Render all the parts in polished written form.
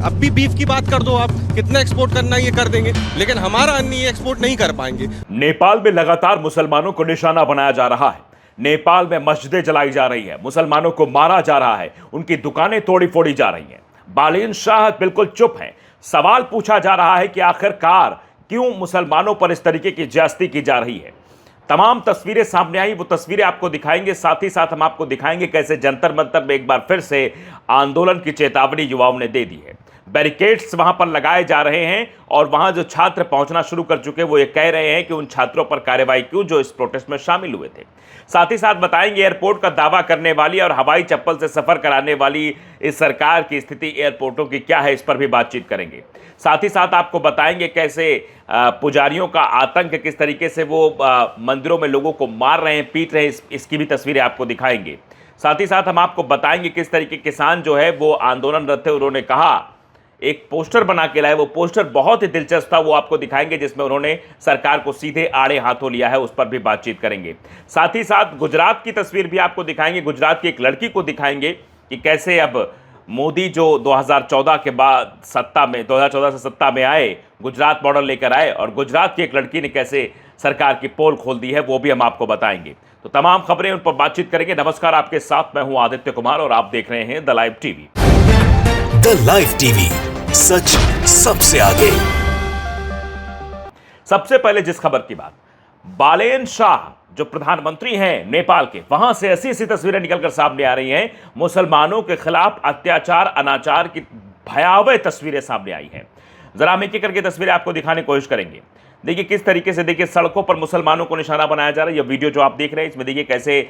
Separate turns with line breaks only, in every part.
अब भी बीफ की बात कर दो, आप कितना एक्सपोर्ट करना है ये कर देंगे, लेकिन हमारा अन्न ये एक्सपोर्ट नहीं कर पाएंगे।
नेपाल में लगातार मुसलमानों को निशाना बनाया जा रहा है। नेपाल में मस्जिदें जलाई जा रही है, मुसलमानों को मारा जा रहा है, उनकी दुकानें तोड़ी फोड़ी जा रही हैं। बालेन शाह बिल्कुल चुप हैं। सवाल पूछा जा रहा है कि आखिरकार क्यों मुसलमानों पर इस तरीके की ज्यादती की जा रही है। तमाम तस्वीरें सामने आई, वो तस्वीरें आपको दिखाएंगे। साथ ही साथ हम आपको दिखाएंगे कैसे जंतर मंतर में एक बार फिर से आंदोलन की चेतावनी युवाओं ने दे दी है। बैरिकेड्स वहां पर लगाए जा रहे हैं और वहां जो छात्र पहुंचना शुरू कर चुके हैं वो ये कह रहे हैं कि उन छात्रों पर कार्रवाई क्यों जो इस प्रोटेस्ट में शामिल हुए थे। साथ ही साथ बताएंगे एयरपोर्ट का दावा करने वाली और हवाई चप्पल से सफर कराने वाली इस सरकार की स्थिति एयरपोर्टों की क्या है, इस पर भी बातचीत करेंगे। साथ ही साथ आपको बताएंगे कैसे पुजारियों का आतंक, किस तरीके से वो मंदिरों में लोगों को मार रहे हैं, पीट रहे हैं, इसकी भी तस्वीरें आपको दिखाएंगे। साथ ही साथ हम आपको बताएंगे किस तरीके किसान जो है वो आंदोलनरत थे, उन्होंने कहा एक पोस्टर बना के लाए, वो पोस्टर बहुत ही दिलचस्प था, वो आपको दिखाएंगे जिसमें उन्होंने सरकार को सीधे आड़े हाथों लिया है, उस पर भी बातचीत करेंगे। साथ ही साथ गुजरात की तस्वीर भी आपको दिखाएंगे, गुजरात की एक लड़की को दिखाएंगे कि कैसे अब मोदी जो 2014 के बाद 2014 से सत्ता में आए, गुजरात मॉडल लेकर आए और गुजरात की एक लड़की ने कैसे सरकार की पोल खोल दी है, वो भी हम आपको बताएंगे। तो तमाम खबरें उन पर बातचीत करेंगे। नमस्कार, आपके साथ मैं हूं आदित्य कुमार और आप देख रहे हैं the live TV.
The live TV, सच सबसे आगे।
सबसे पहले जिस खबर की बात, बालेन शाह जो प्रधानमंत्री हैं नेपाल के, वहां से ऐसी तस्वीरें निकलकर सामने आ रही हैं। मुसलमानों के खिलाफ अत्याचार अनाचार की भयावह तस्वीरें सामने आई हैं। जरा हम एक एक करके तस्वीरें आपको दिखाने की कोशिश करेंगे। देखिए किस तरीके से, देखिए सड़कों पर मुसलमानों को निशाना बनाया जा रहा है। ये वीडियो जो आप देख रहे हैं इसमें देखिए कैसे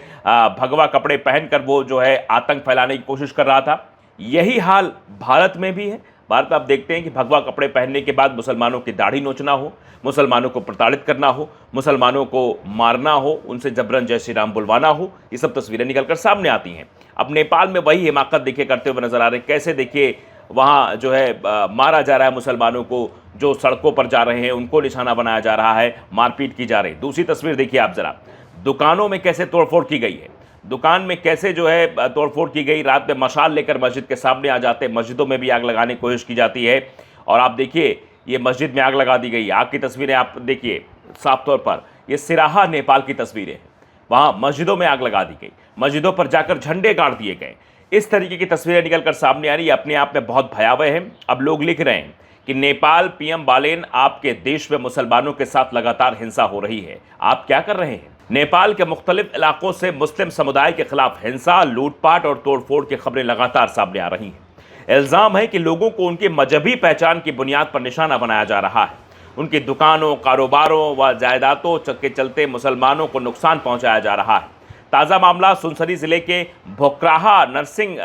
भगवा कपड़े पहनकर वो जो है आतंक फैलाने की कोशिश कर रहा था। यही हाल भारत में भी है। भारत में आप देखते हैं कि भगवा कपड़े पहनने के बाद मुसलमानों की दाढ़ी नोचना हो, मुसलमानों को प्रताड़ित करना हो, मुसलमानों को मारना हो, उनसे जबरन जय श्री राम बुलवाना हो, ये सब तस्वीरें निकलकर सामने आती हैं। अब नेपाल में वही हिमाकत देखिए करते हुए नजर आ रहे हैं। कैसे देखिए वहाँ जो है मारा जा रहा है मुसलमानों को, जो सड़कों पर जा रहे हैं उनको निशाना बनाया जा रहा है, मारपीट की जा रही है। दूसरी तस्वीर देखिए आप जरा, दुकानों में कैसे तोड़फोड़ की गई है, दुकान में कैसे जो है तोड़फोड़ की गई। रात में मशाल लेकर मस्जिद के सामने आ जाते हैं, मस्जिदों में भी आग लगाने की कोशिश की जाती है। और आप देखिए ये मस्जिद में आग लगा दी गई। आग की तस्वीरें आप देखिए साफ तौर पर, ये सिराहा नेपाल की तस्वीरें हैं। वहाँ मस्जिदों में आग लगा दी गई, मस्जिदों पर जाकर झंडे गाड़ दिए गए। इस तरीके की तस्वीरें निकलकर सामने आ रही है, अपने आप में बहुत भयावह है। अब लोग लिख रहे हैं कि नेपाल पीएम बालेन, आपके देश में मुसलमानों के साथ लगातार हिंसा हो रही है, आप क्या कर रहे हैं। नेपाल के मुख्तलिफ इलाकों से मुस्लिम समुदाय के खिलाफ हिंसा, लूटपाट और तोड़फोड़ की खबरें लगातार सामने आ रही हैं। इल्जाम है कि लोगों को उनकी मजहबी पहचान की बुनियाद पर निशाना बनाया जा रहा है। उनकी दुकानों, कारोबारों व जायदादों के चलते मुसलमानों को नुकसान पहुंचाया जा रहा है। ताज़ा मामला सुनसरी जिले के भोकराहा नरसिंह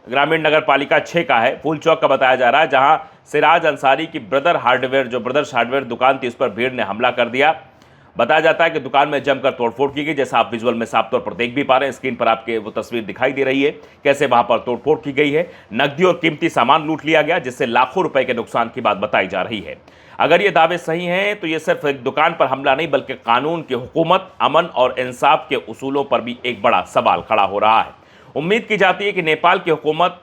ग्रामीण नगर पालिका 6 का है। फूल चौक का बताया जा रहा है, जहां सिराज अंसारी की ब्रदर्स हार्डवेयर दुकान थी, उस पर भीड़ ने हमला कर दिया। बताया जाता है कि दुकान में जमकर तोड़फोड़ की गई, जैसा आप विजुअल में साफ तौर पर देख भी पा रहे हैं। स्क्रीन पर आपके वो तस्वीर दिखाई दे रही है कैसे वहां पर तोड़फोड़ की गई है। नकदी और कीमती सामान लूट लिया गया, जिससे लाखों रुपए के नुकसान की बात बताई जा रही है। अगर ये दावे सही हैं तो ये सिर्फ एक दुकान पर हमला नहीं, बल्कि कानून की हुकूमत, अमन और इंसाफ के उसूलों पर भी एक बड़ा सवाल खड़ा हो रहा है। उम्मीद की जाती है कि नेपाल की हुकूमत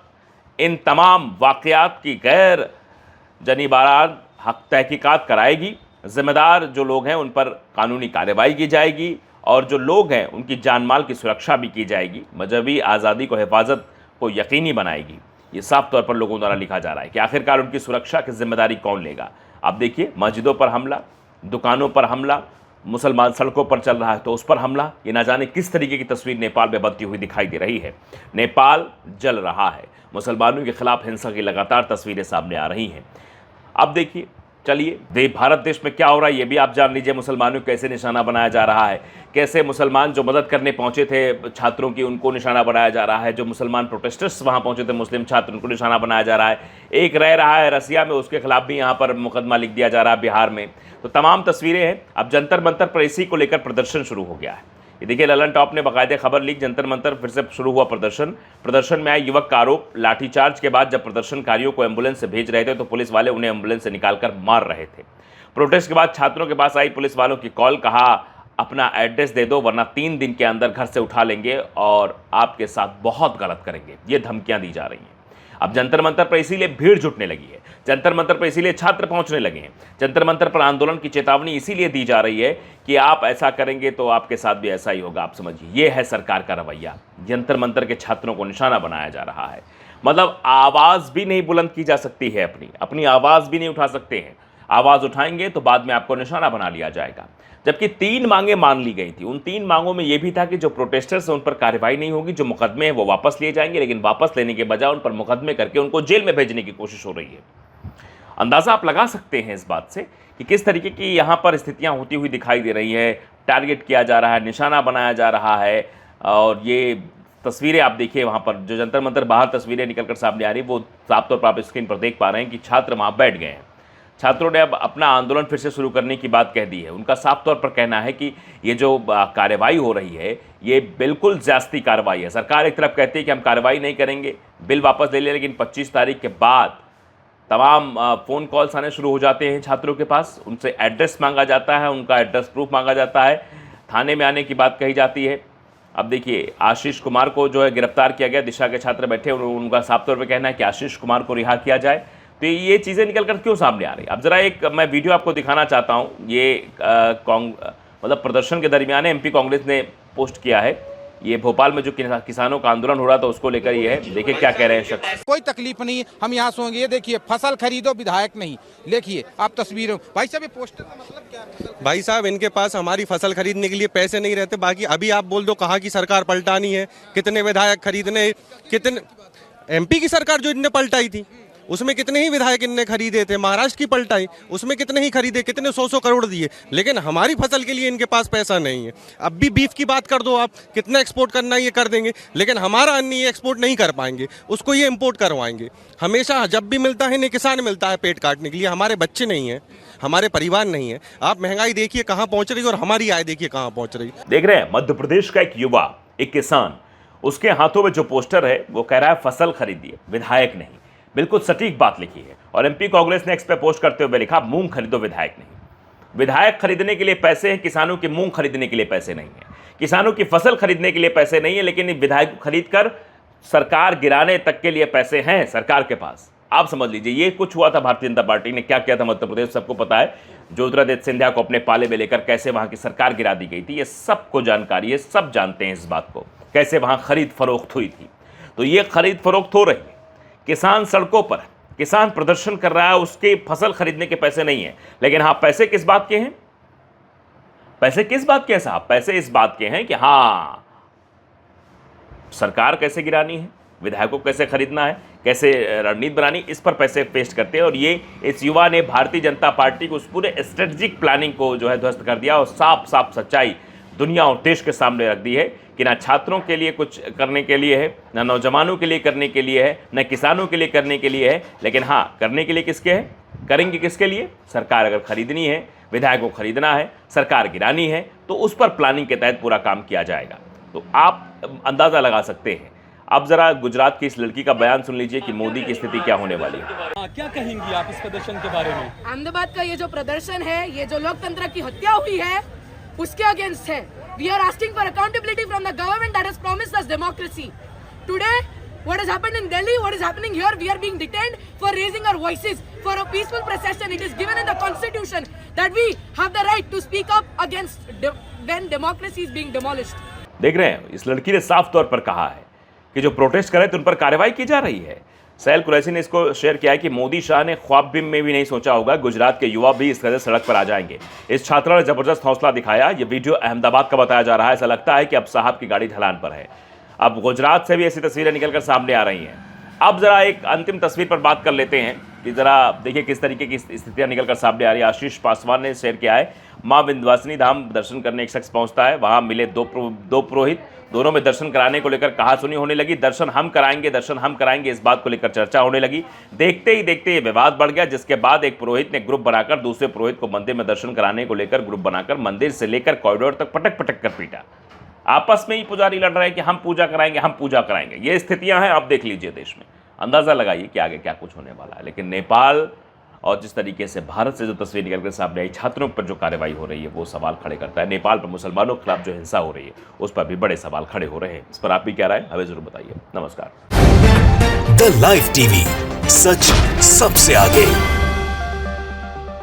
इन तमाम वाकयात की गैर जनीबारान तहकीकात कराएगी। जिम्मेदार जो लोग हैं उन पर कानूनी कार्रवाई की जाएगी और जो लोग हैं उनकी जान माल की सुरक्षा भी की जाएगी। मजहबी आज़ादी को, हिफाजत को यकीनी बनाएगी। ये साफ तौर पर लोगों द्वारा लिखा जा रहा है कि आखिरकार उनकी सुरक्षा की जिम्मेदारी कौन लेगा। आप देखिए मस्जिदों पर हमला, दुकानों पर हमला, मुसलमान सड़कों पर चल रहा है तो उस पर हमला। ये ना जाने किस तरीके की तस्वीर नेपाल में बनती हुई दिखाई दे रही है। नेपाल जल रहा है, मुसलमानों के खिलाफ हिंसा की लगातार तस्वीरें सामने आ रही हैं। अब देखिए, चलिए भारत देश में क्या हो रहा है ये भी आप जान लीजिए। मुसलमानों को कैसे निशाना बनाया जा रहा है, कैसे मुसलमान जो मदद करने पहुंचे थे छात्रों की, उनको निशाना बनाया जा रहा है। जो मुसलमान प्रोटेस्टर्स वहां पहुंचे थे, मुस्लिम छात्र, उनको निशाना बनाया जा रहा है। एक रह रहा है रसिया में, उसके खिलाफ भी यहाँ पर मुकदमा लिख दिया जा रहा है बिहार में। तो तमाम तस्वीरें हैं। अब जंतर मंतर पर इसी को लेकर प्रदर्शन शुरू हो गया है ये देखिए ललन टॉप ने बाकायदे खबर लीक, जंतर मंतर फिर से शुरू हुआ प्रदर्शन में आए युवक का आरोप, लाठीचार्ज के बाद जब प्रदर्शनकारियों को एम्बुलेंस से भेज रहे थे तो पुलिस वाले उन्हें एम्बुलेंस से निकालकर मार रहे थे। प्रोटेस्ट के बाद छात्रों के पास आई पुलिस वालों की कॉल, कहा अपना एड्रेस दे दो वरना 3 दिन के अंदर घर से उठा लेंगे और आपके साथ बहुत गलत करेंगे, ये धमकियां दी जा रही हैं। अब जंतर मंतर पर इसीलिए भीड़ जुटने लगी है, जंतर मंतर पर इसीलिए छात्र पहुंचने लगे हैं, जंतर मंतर पर आंदोलन की चेतावनी इसीलिए दी जा रही है कि आप ऐसा करेंगे तो आपके साथ भी ऐसा ही होगा। आप समझिए, ये है सरकार का रवैया। जंतर मंतर के छात्रों को निशाना बनाया जा रहा है, मतलब आवाज़ भी नहीं बुलंद की जा सकती है, अपनी आवाज़ भी नहीं उठा सकते हैं। आवाज़ उठाएंगे तो बाद में आपको निशाना बना लिया जाएगा। जबकि 3 मांगें मान ली गई थी, उन 3 मांगों में यह भी था कि जो प्रोटेस्टर्स हैं उन पर कार्रवाई नहीं होगी, जो मुकदमे हैं वो वापस लिए जाएंगे, लेकिन वापस लेने के बजाय उन पर मुकदमे करके उनको जेल में भेजने की कोशिश हो रही है। अंदाज़ा आप लगा सकते हैं इस बात से कि किस तरीके की यहाँ पर स्थितियाँ होती हुई दिखाई दे रही है। टारगेट किया जा रहा है, निशाना बनाया जा रहा है। और ये तस्वीरें आप देखिए, वहाँ पर जो जंतर मंतर बाहर तस्वीरें निकलकर सामने आ रही, वो साफ तौर पर आप स्क्रीन पर देख पा रहे हैं कि छात्र वहाँ बैठ गए हैं। छात्रों ने अब अपना आंदोलन फिर से शुरू करने की बात कह दी है। उनका साफ तौर पर कहना है कि ये जो कार्रवाई हो रही है ये बिल्कुल ज़्यादती कार्रवाई है। सरकार एक तरफ कहती है कि हम कार्रवाई नहीं करेंगे, बिल वापस ले लें, लेकिन 25 तारीख के बाद तमाम फ़ोन कॉल्स आने शुरू हो जाते हैं छात्रों के पास, उनसे एड्रेस मांगा जाता है, उनका एड्रेस प्रूफ मांगा जाता है, थाने में आने की बात कही जाती है। अब देखिए आशीष कुमार को जो है गिरफ्तार किया गया, दिशा के छात्र बैठे, उनका साफ तौर पर कहना है कि आशीष कुमार को रिहा किया जाए। तो ये चीज़ें निकल कर क्यों सामने आ रही? अब ज़रा एक मैं वीडियो आपको दिखाना चाहता हूँ। ये मतलब प्रदर्शन के दरमियान एमपी कांग्रेस ने पोस्ट किया है। ये भोपाल में जो किसानों का आंदोलन हो रहा था उसको लेकर ये है। देखिए क्या कह रहे हैं शख्स।
कोई तकलीफ नहीं, हम यहाँ सोएंगे। ये देखिए, फसल खरीदो विधायक नहीं। देखिए आप तस्वीरों, भाई साहब ये पोस्टर का मतलब क्या है?
भाई साहब इनके पास हमारी फसल खरीदने के लिए पैसे नहीं रहते। बाकी अभी आप बोल दो कहाँ की सरकार पलटानी है, कितने विधायक खरीदने, कितने एमपी की सरकार जो इनने पलटाई थी उसमें कितने ही विधायक इनने खरीदे थे, महाराष्ट्र की पलटाई उसमें कितने ही खरीदे, कितने 100 करोड़ दिए, लेकिन हमारी फसल के लिए इनके पास पैसा नहीं है। अब भी बीफ की बात कर दो आप, कितना एक्सपोर्ट करना है ये कर देंगे, लेकिन हमारा अन्न ये एक्सपोर्ट नहीं कर पाएंगे, उसको ये इंपोर्ट करवाएंगे। हमेशा जब भी मिलता है इन्हें किसान मिलता है पेट काटने के लिए, हमारे बच्चे नहीं हैं, हमारे परिवार नहीं है। आप महंगाई देखिए कहाँ पहुँच रही है और हमारी आय देखिए कहाँ पहुँच रही है।
देख रहे हैं मध्य प्रदेश का एक युवा, एक किसान, उसके हाथों में जो पोस्टर है वो कह रहा है फसल खरीदिए, विधायक नहीं। बिल्कुल सटीक बात लिखी है। और एमपी कांग्रेस ने एक्स पे पोस्ट करते हुए लिखा, मूंग खरीदो विधायक नहीं। विधायक खरीदने के लिए पैसे हैं, किसानों के मूंग खरीदने के लिए पैसे नहीं है, किसानों की फसल खरीदने के लिए पैसे नहीं है, लेकिन विधायक खरीदकर सरकार गिराने तक के लिए पैसे हैं सरकार के पास। आप समझ लीजिए ये कुछ हुआ था। भारतीय जनता पार्टी ने क्या किया था मध्य प्रदेश, सबको पता है। ज्योतिरादित्य सिंधिया को अपने पाले में लेकर कैसे वहां की सरकार गिरा दी गई थी, ये सबको जानकारी है, सब जानते हैं इस बात को, कैसे वहां खरीद फरोख्त हुई थी। तो ये खरीद फरोख्त हो रही है। किसान सड़कों पर, किसान प्रदर्शन कर रहा है, उसके फसल खरीदने के पैसे नहीं है, लेकिन हाँ पैसे किस बात के हैं? पैसे किस बात के हैं साहब? पैसे इस बात के हैं कि हाँ सरकार कैसे गिरानी है, विधायकों को कैसे खरीदना है, कैसे रणनीति बनानी, इस पर पैसे पेश करते हैं। और ये इस युवा ने भारतीय जनता पार्टी को उस पूरे स्ट्रेटेजिक प्लानिंग को जो है ध्वस्त कर दिया और साफ साफ सच्चाई दुनिया और देश के सामने रख दी है कि ना छात्रों के लिए कुछ करने के लिए है, ना नौजवानों के लिए करने के लिए है, ना किसानों के लिए करने के लिए है, लेकिन हाँ करने के लिए किसके है, करेंगे किसके लिए? सरकार अगर खरीदनी है, विधायक को खरीदना है, सरकार गिरानी है, तो उस पर प्लानिंग के तहत पूरा काम किया जाएगा। तो आप अंदाज़ा लगा सकते हैं। अब जरा गुजरात की इस लड़की का बयान सुन लीजिए कि मोदी की स्थिति क्या होने वाली है।
क्या कहेंगी आप इस प्रदर्शन के बारे में?
अहमदाबाद का ये जो प्रदर्शन है, ये जो लोकतंत्र की हत्या हुई है, उसके अगेंस्ट है। We are asking for accountability from the government that has promised us democracy. Today, what has happened in Delhi, what is happening here, we are being detained for raising our voices for a peaceful procession. It is given in the constitution that we have the right to speak up against when democracy is being demolished.
देख रहे हैं, इस लड़की ने साफ तौर पर कहा है कि जो प्रोटेस्ट कर रहे थे उन पर कार्रवाई की जा रही है। सैल कुरैशी ने इसको शेयर किया है कि मोदी शाह ने ख्वाब में भी नहीं सोचा होगा गुजरात के युवा भी इस कदर सड़क पर आ जाएंगे। इस छात्रा ने जबरदस्त हौसला दिखाया। ये वीडियो अहमदाबाद का बताया जा रहा है। ऐसा लगता है कि अब साहब की गाड़ी ढलान पर है। अब गुजरात से भी ऐसी तस्वीरें निकलकर सामने आ रही हैं। अब जरा एक अंतिम तस्वीर पर बात कर लेते हैं कि जरा देखिए किस तरीके की स्थितियां निकलकर सामने आ रही है। आशीष पासवान ने शेयर किया है, माँ विंध्यवासिनी धाम दर्शन करने एक शख्स पहुंचता है, वहां मिले दो पुरोहित, दोनों में दर्शन कराने को लेकर कहासुनी होने लगी। दर्शन हम कराएंगे, इस बात को लेकर चर्चा होने लगी। देखते ही देखते ये विवाद बढ़ गया, जिसके बाद एक पुरोहित ने ग्रुप बनाकर दूसरे पुरोहित को मंदिर में दर्शन कराने को लेकर ग्रुप बनाकर मंदिर से लेकर कॉरिडोर तक पटक कर पीटा। आपस में ही पुजारी लड़ रहे हैं कि हम पूजा कराएंगे, हम पूजा कराएंगे। ये स्थितियां हैं, आप देख लीजिए देश में, अंदाजा लगाइए कि आगे क्या कुछ होने वाला है। लेकिन नेपाल और जिस तरीके से भारत से जो तस्वीर निकलकर सामने आई, छात्रों पर जो कार्रवाई हो रही है, वो सवाल खड़े करता है। नेपाल पर मुसलमानों के खिलाफ जो हिंसा हो रही है, उस पर भी बड़े सवाल खड़े हो रहे हैं। इस पर आप भी क्या राय, हमें जरूर बताइए। नमस्कार।
द लाइव टीवी, सच सबसे आगे।